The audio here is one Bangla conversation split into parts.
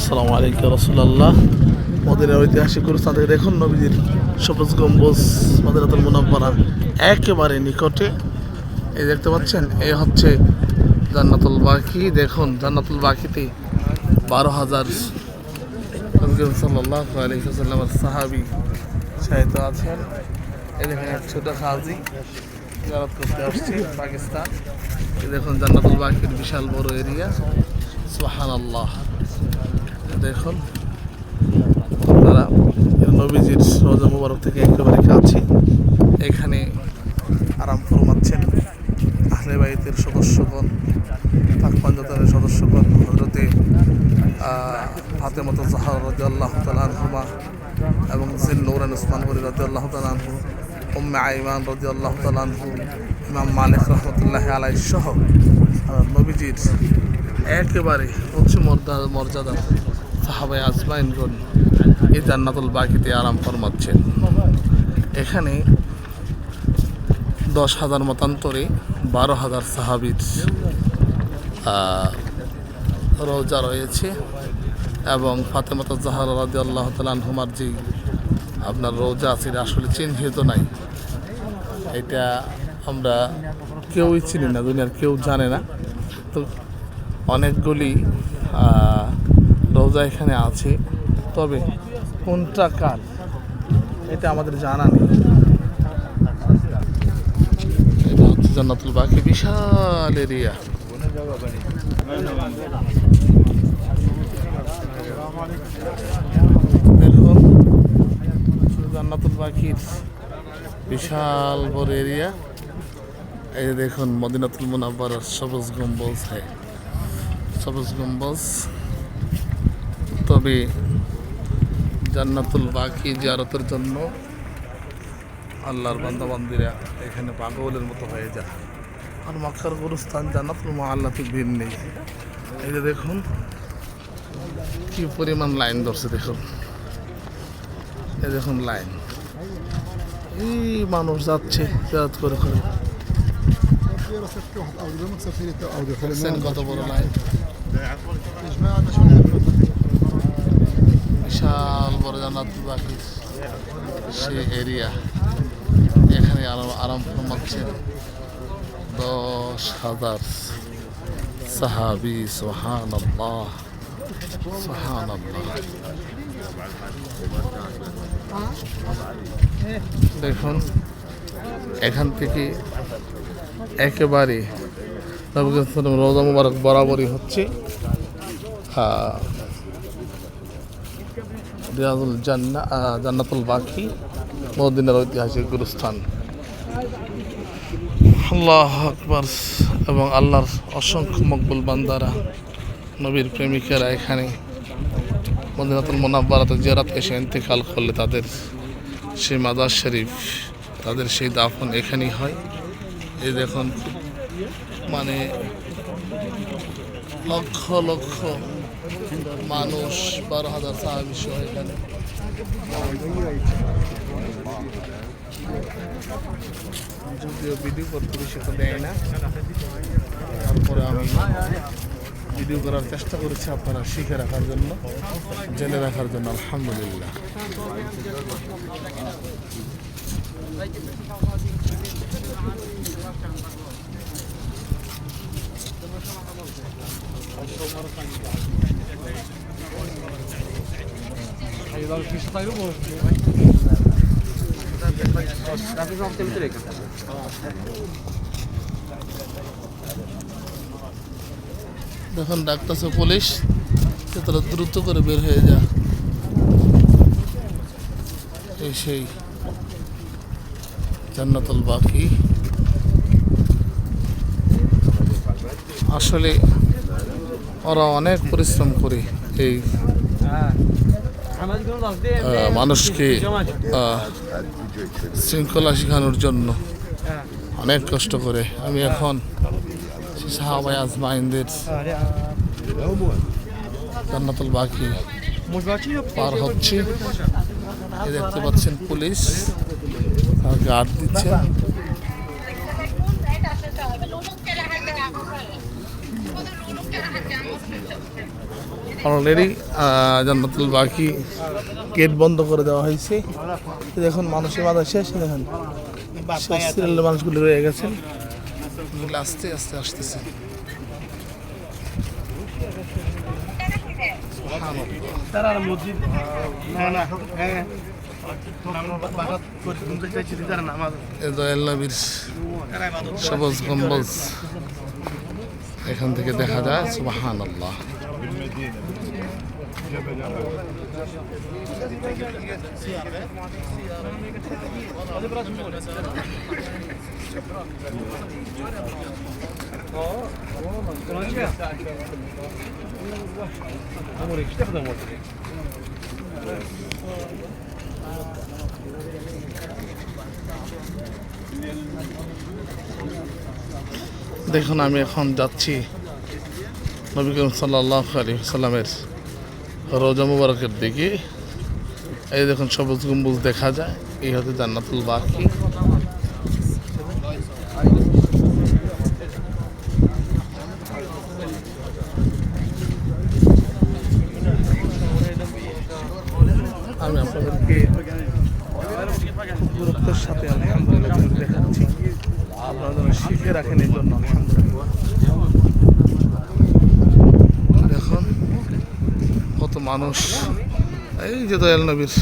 আসসালামু আলাইকুম রাসূলুল্লাহ। মদিনার ঐতিহাসিক গুরুস্থান থেকে দেখুন নবীজির সবুজ গম্বুজ মদিনাতুল মুনাওয়ারা একেবারে নিকটে। এই দেখতে পাচ্ছেন, এই হচ্ছে জান্নাতুল বাকি। দেখুন জান্নাতুল বাকিতে 12,000 নবী করিম সাল্লাল্লাহু আলাইহি ওয়াসাল্লামের সাহাবী শাহিদ আছেন। এই দেখেন এক ছোট হাজি জিয়ারত করতে আসছে পাকিস্তান। এই দেখুন জান্নাতুল বাকির বিশাল বড় এরিয়া। সুবহানাল্লাহ। দেখুন আপনারা নবীজির রওজা মুবারক থেকে একেবারে কাছে এখানে আরাম ফরমাচ্ছেন আহলে বাইতের সদস্যগণ, পাক পাঞ্জাতনের সদস্যগণ, হযরতে ফাতেমা জাহরা রাদিয়াল্লাহু তাআলা আনহুমা এবং জিন্নুরান উসমান গনি রাদিয়াল্লাহু তাআলা আনহু, উম্মে আইমান রাদিয়াল্লাহু তাআলা আনহু, ইমাম মালিক রাহমাতুল্লাহি আলাইহি সহ নবীজির একেবারে উচ্চ মর্যাদার সাহাবায়ে আজমাইনগণ এই জান্নাতুল বাকিতে আরাম ফরমাচ্ছেন। এখানে 10,000 মতান্তরে 12,000 সাহাবীর রওজা রয়েছে এবং ফাতেমা জাহরা রাদিয়াল্লাহু তাআলা আনহুমার যে আপনার রওজা আছে আসলে চিহ্নিত নাই। এটা আমরা কেউই চিনি না, দুনিয়ার কেউ জানে না। তো অনেকগুলি রওজা এখানে আছে, তবে কোনটা কার এটা আমাদের জানা নেই। এটা হচ্ছে জান্নাতুল বাকি, বিশাল এরিয়া। দেখুন জান্নাতুল বাকির বিশাল বড় এরিয়া। এই যে দেখুন মদিনাতুল মুনাওয়ারার সবুজ গম্বুজ, সবুজ গম্বুজ। তবে জান্নাতুল বাকি জিয়ারতের জন্য আল্লাহর বান্দাবান্দিরা এখানে পাগলের মতো হয়ে যায়। আর মক্কার গুরুস্থান জান্নাতুল মুআল্লাতে ভিড় নেই। এই যে দেখুন কি পরিমাণ লাইন ধরছে, দেখুন এই দেখুন লাইন, এই মানুষ যাচ্ছে জিয়ারত করে করে। কত বড় লাইন, বিশাল বড় জান্নাতুল বাকি সে এরিয়া। এখানে আরাম ফরমাচ্ছেন 10,000 সাহাবী। সুবহানাল্লাহ, সুবহানাল্লাহ। দেখুন এখান থেকে একেবারে রওজা মুবারক বরাবরই হচ্ছে রিয়াজুল জান্নাতুল বাকি, মদিনার ঐতিহাসিক গুরুস্থান। আল্লাহু আকবার। এবং আল্লাহর অসংখ্য মকবুল বান্দারা, নবীর প্রেমিকেরা এখানে মদিনাতুল মুনাওয়ারাতে জিয়ারত এসে ইন্তেকাল করলে তাদের সেই মাজার শরীফ, তাদের সেই দাফন এখানেই হয়। এই দেখুন মানে লক্ষ লক্ষ মানুষ, 12,000 সাহাবী সহ এখানে। যদিও ভিডিও করতে সেটা দেয় না, তারপরে আমি ভিডিও করার চেষ্টা করেছি আপনারা শিখে রাখার জন্য, জেনে রাখার জন্য। আলহামদুলিল্লাহ। দেখুন ডাকতেছে পুলিশ, তারা দ্রুত করে বের হয়ে যায়। এই সেই জান্নাতুল বাকি। আসলে ওরা অনেক পরিশ্রম করে এই মানুষকে শৃঙ্খলা শেখানোর জন্য, অনেক কষ্ট করে। আমি এখন সাহাবায়ে আজমাইনদের জান্নাতুল বাকি পার হচ্ছি। দেখতে পাচ্ছেন পুলিশ গার্ড দিচ্ছে। অলরেডি জান্নাতুল বাকি গেট বন্ধ করে দেওয়া হয়েছে। দেখুন মানুষের মাথা শেষ, দেখুন সিরিয়ালের মানুষগুলি রয়ে গেছেন, আস্তে আস্তে আসতেছে। দয়াল নবীর সবুজ গম্বুজ এখান থেকে দেখা যায়। সুবহানাল্লাহ। দেখুন আমি এখন যাচ্ছি নবী করিম সাল্লাল্লাহু আলাইহি ওয়াসাল্লামের রওজা মুবারকের দিকে। এই দেখুন সবুজ গম্বুজ দেখা যায়, এই হচ্ছে জান্নাতুল বাকি। আমি আপনাদেরকে গুরুত্বের সাথে আলহামদুলিল্লাহ দেখাচ্ছি, আপনারা যেন শিখে রাখেন এই জন্য। দেখুন কত মানুষ, এই যে দয়াল নবীর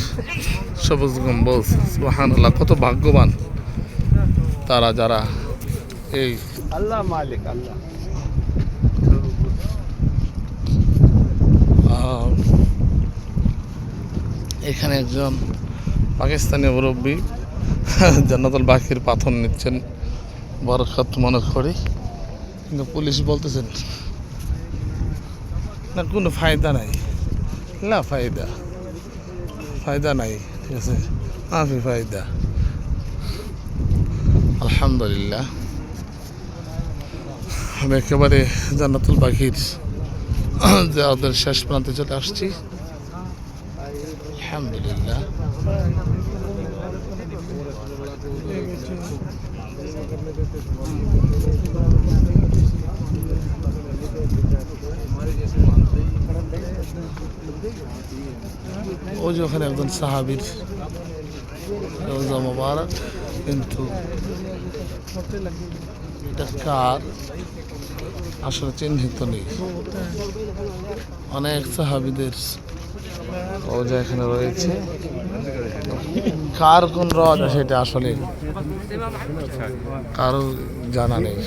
সবুজ গম্বুজ। সুবহানাল্লাহ, কত ভাগ্যবান তারা যারা এই আল্লাহ মালিক আল্লাহ। এখানে একজন পাকিস্তানি মুরব্বী জান্নাতুল বাকির পাথর নিচ্ছেন বরকত মনে করি, কিন্তু পুলিশ বলতেছেন না কোনো ফায়দা নাই, না ফায়দা নাই, ঠিক আছে, মাফি ফায়দা। আলহামদুলিল্লাহ, আমি একেবারে জান্নাতুল বাকির যে ওদের শেষ প্রান্তে চলে আসছি। আলহামদুলিল্লাহ। ওই যে ওখানে একজন সাহাবীর রওজা মুবারক, কিন্তু এটা কার আসলে চিহ্নিত নেই। অনেক সাহাবীদের রওজা এখানে রয়েছে, কার কোন রওজা সেটা আসলে কারো জানা নেই।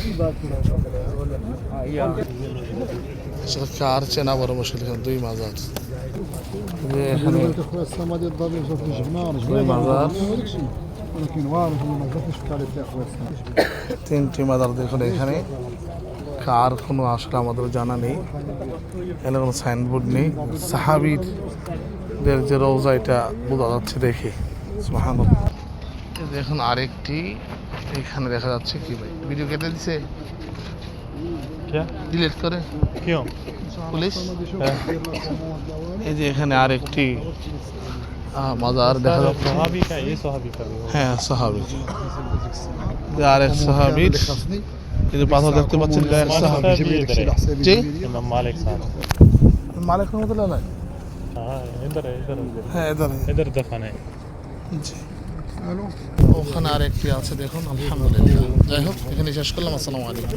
আসলে কার চেনা বড় মুশকিল। এখানে দুই মাজার, এখানে দুই মাজার, তিনটি মাজার। দেখুন এখানে কার কোনো আসলে আমাদের জানা নেই, এখানে কোনো সাইনবোর্ড নেই। সাহাবীদের যে রওজা এটা বোঝা যাচ্ছে দেখে। সুবহানাল্লাহ। দেখুন আরেকটি এখানে দেখা যাচ্ছে। কি ভাই ভিডিও কেটে দিছে, ডিলিট করে পুলিশ। এই যে এখানে আরেকটি মাজার দেখা যাচ্ছে। হ্যাঁ সাহাবী, আরেক সাহাবীর কিন্তু পাথর দেখতে পাচ্ছেন। জি মালিক রহমতুল্লাহ আলাইহি। হ্যাঁ ইধর দফন है। জি ওখানে আরেকটি আছে দেখুন। আলহামদুলিল্লাহ। যাই হোক এখানে শেষ করলাম। আসসালামু আলাইকুম।